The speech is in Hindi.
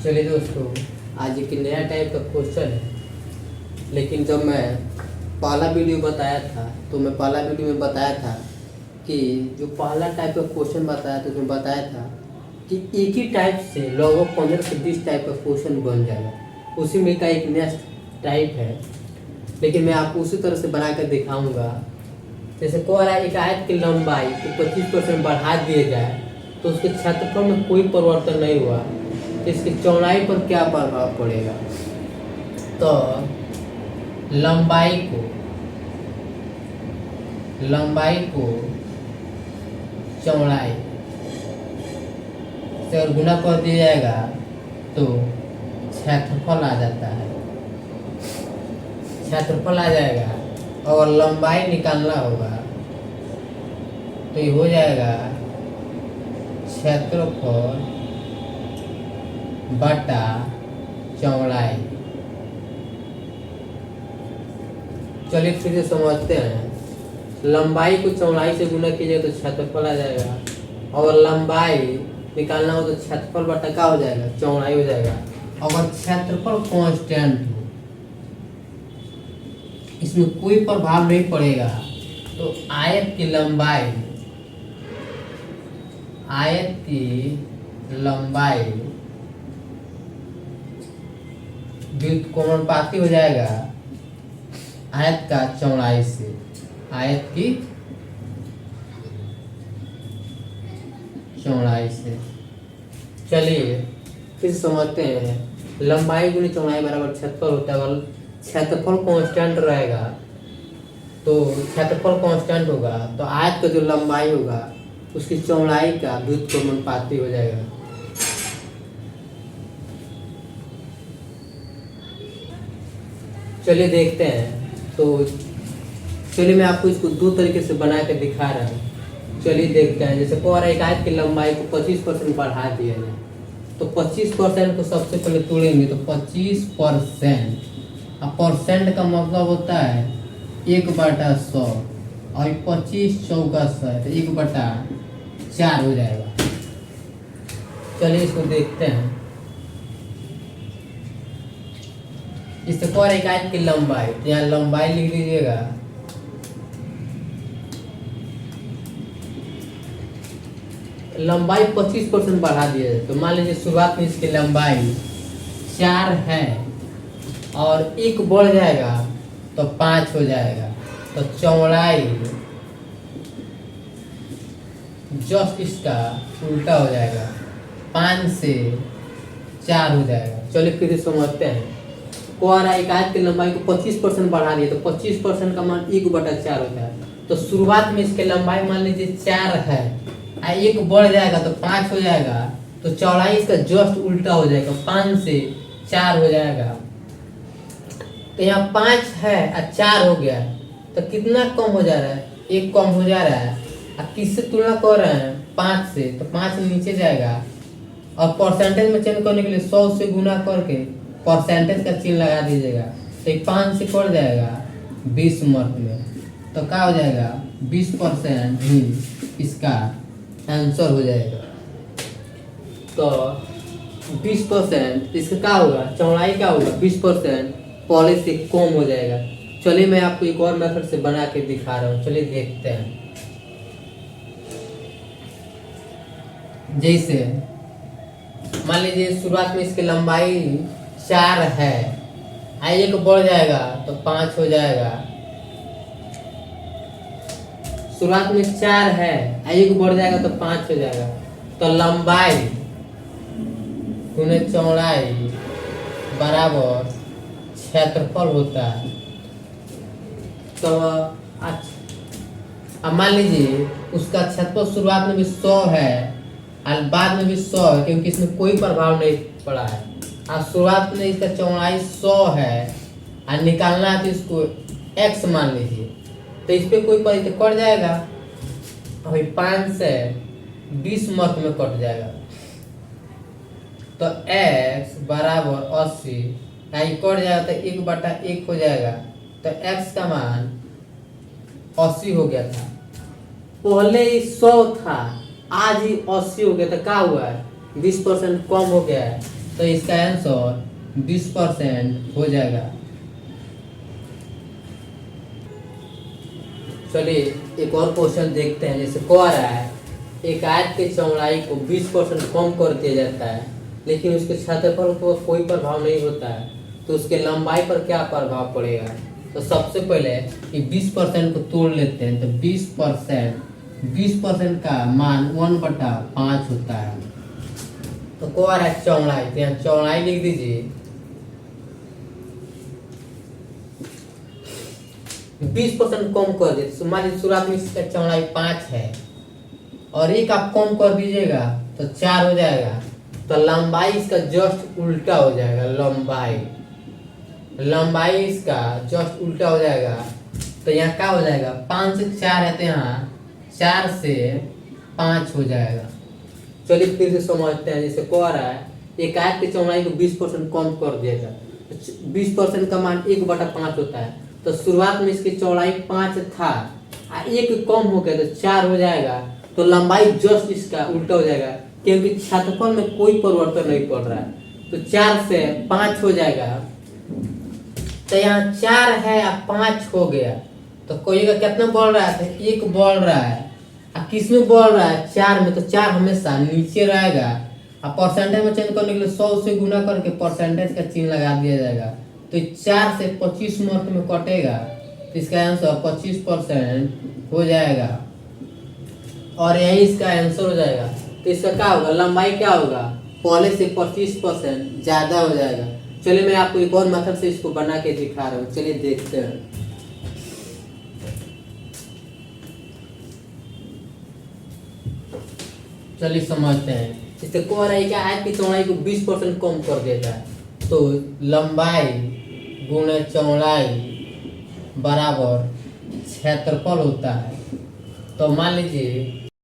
चलिए दोस्तों, आज एक नया टाइप का क्वेश्चन है। लेकिन जब मैं पहला वीडियो बताया था तो मैं पहला वीडियो में बताया था कि जो पहला टाइप का क्वेश्चन बताया था उसमें बताया था कि एक ही टाइप से लगभग 15 से 20 टाइप का क्वेश्चन बन जाएगा। उसी में का एक नेक्स्ट टाइप है, लेकिन मैं आपको उसी तरह से बना कर दिखाऊँगा। जैसे कह रहा है एक आयत की लंबाई को 25% बढ़ा दिया जाए तो उसके क्षेत्रफल में कोई परिवर्तन नहीं हुआ, इसकी चौड़ाई पर क्या प्रभाव पड़ेगा। तो लंबाई को चौड़ाई से और गुना कर दिया जाएगा तो क्षेत्रफल आ जाता है। क्षेत्रफल आ जाएगा और लंबाई निकालना होगा तो ये हो जाएगा क्षेत्रफल बटा चौड़ाई। चलिए फिर से समझते हैं। लंबाई को चौड़ाई से गुना कीजिए तो क्षेत्रफल आ जाएगा और लंबाई निकालना हो तो क्षेत्रफल बटा क्या हो जाएगा, चौड़ाई हो जाएगा। अगर क्षेत्रफल कांस्टेंट हो, इसमें कोई प्रभाव नहीं पड़ेगा तो आयत की लंबाई व्युत्क्रमानुपाती हो जाएगा आयत का चौड़ाई से। आयत की चौड़ाई से चलिए फिर समझते हैं। लंबाई गुनी चौड़ाई बराबर क्षेत्रफल होता है। अगर क्षेत्रफल कांस्टेंट रहेगा तो क्षेत्रफल कांस्टेंट होगा तो आयत का जो लंबाई होगा उसकी चौड़ाई का व्युत्क्रमानुपाती हो जाएगा। चलिए देखते हैं। तो चलिए मैं आपको इसको दो तरीके से बना के दिखा रहा हूँ। चलिए देखते हैं। जैसे कह रहा है एक आयत की लंबाई को 25% बढ़ा दिया जाए तो 25% को सबसे पहले तोड़ेंगे तो 25%। अब परसेंट का मतलब होता है 1/100 और 25 चौका 100 तो 1/4 हो जाएगा। चलिए इसको देखते हैं। इससे कह रहा है एक आयत की लंबाई, तो यहाँ लंबाई लिख दीजिएगा। लंबाई 25% बढ़ा दिया जाए तो मान लीजिए शुरुआत में इसकी लंबाई 4 है और 1 बढ़ जाएगा तो 5 हो जाएगा। तो चौड़ाई जस्ट इसका उल्टा हो जाएगा, 5 से 4 हो जाएगा। चलिए फिर समझते हैं। कह रहा है एक आयत की लंबाई को 25% बढ़ा दिया तो 25% का मान 1/4 होता है। तो शुरुआत में इसकी लंबाई मान लीजिए 4 है, 1 बढ़ जाएगा तो 5 हो जाएगा। तो चौड़ाई इसका जस्ट उल्टा हो जाएगा, 5 से 4 हो जाएगा। तो यहाँ 5 है और 4 हो गया तो कितना कम हो जा रहा है, 1 कम हो जा रहा है। अब किससे तुलना कर रहे हैं, 5 से, तो 5 नीचे जाएगा और परसेंटेज में चेंज करने के लिए 100 से गुना करके परसेंटेज का चिन्ह लगा दीजिएगा। तो 5 से कट जाएगा 20 मार्क में, तो क्या हो जाएगा 20% ही इसका आंसर हो जाएगा। तो 20% इसका क्या होगा, चौड़ाई क्या होगा, 20% पहले से कम हो जाएगा। चलिए मैं आपको एक और मेथड से बना के दिखा रहा हूँ। चलिए देखते हैं। जैसे मान लीजिए शुरुआत में इसकी लंबाई 4 है, 1 बढ़ जाएगा तो 5 हो जाएगा। शुरुआत में 4 है, 1 बढ़ जाएगा तो 5 हो जाएगा। तो लंबाई गुने चौड़ाई बराबर क्षेत्रफल होता है। तो अब मान लीजिए उसका क्षेत्रफल शुरुआत में भी 100 है और बाद में भी 100 है, क्योंकि इसमें कोई प्रभाव नहीं पड़ा है। और शुरुआत में इसका चौड़ाई 100 है और निकालना है तो इसको x मान लीजिए, तो इस पर कोई पद कट जाएगा। अभी 5 से 20 मार्क में कट जाएगा तो x बराबर 80 कट जाएगा तो 1/1 हो जाएगा। तो x का मान 80 हो गया था। पहले ही 100 था, आज ही 80 हो गया। तो क्या हुआ है, 20% कम हो गया है। तो इसका आंसर 20% हो जाएगा। चलिए एक और क्वेश्चन देखते हैं। जैसे कह रहा है एक आयत की चौड़ाई को 20% कम कर दिया जाता है, लेकिन उसके क्षेत्रफल पर कोई प्रभाव नहीं होता है, तो उसके लंबाई पर क्या प्रभाव पड़ेगा। तो सबसे पहले कि 20% को तोड़ लेते हैं। तो 20% का मान 1/5 होता है। तो कह रहा है चौड़ाई, तो यहाँ चौड़ाई लिख दीजिए 20% कम कर दे। तो मान लीजिए शुरुआत में इसका चौड़ाई 5 है और एक आप कम कर दीजिएगा तो 4 हो जाएगा। तो लंबाई इसका जस्ट उल्टा हो जाएगा। लंबाई इसका जस्ट उल्टा हो जाएगा। तो यहाँ क्या हो जाएगा, 5 से 4 है तो यहाँ 4 से 5 हो जाएगा। चलिए फिर से समझते हैं। जैसे कह रहा है एक आयत की चौड़ाई को 20% कम कर दिएगा। 20% का मान 1/5 होता है। तो शुरुआत में इसकी चौड़ाई 5 था, एक कम हो गया तो 4 हो जाएगा। तो लंबाई जस्ट इसका उल्टा हो जाएगा, क्योंकि क्षेत्रफल में कोई परिवर्तन नहीं पड़ रहा है। तो 4 से 5 हो जाएगा। तो यहाँ 4 है या 5 हो गया। तो कोई का कितना बढ़ रहा है, 1 बढ़ रहा है। किस में बढ़ रहा है, 4 में। तो 4 हमेशा नीचे रहेगा। परसेंटेज में चेंज करने के लिए 100 से गुना करके परसेंटेज का चिन्ह लगा दिया जाएगा। तो 4 से 25 मार्क में कटेगा, तो इसका आंसर 25% हो जाएगा और यही इसका आंसर हो जाएगा। तो इसका क्या होगा, लंबाई क्या होगा, पहले से 25% ज़्यादा हो जाएगा। चलिए मैं आपको एक और मेथड से इसको बना के दिखा रहा हूँ। चलिए देखते हैं। चलिए समझते हैं। इससे कह रहा है कि आयत की चौड़ाई को 20% कम कर देता है। तो लंबाई गुणे चौड़ाई बराबर क्षेत्रफल होता है। तो मान लीजिए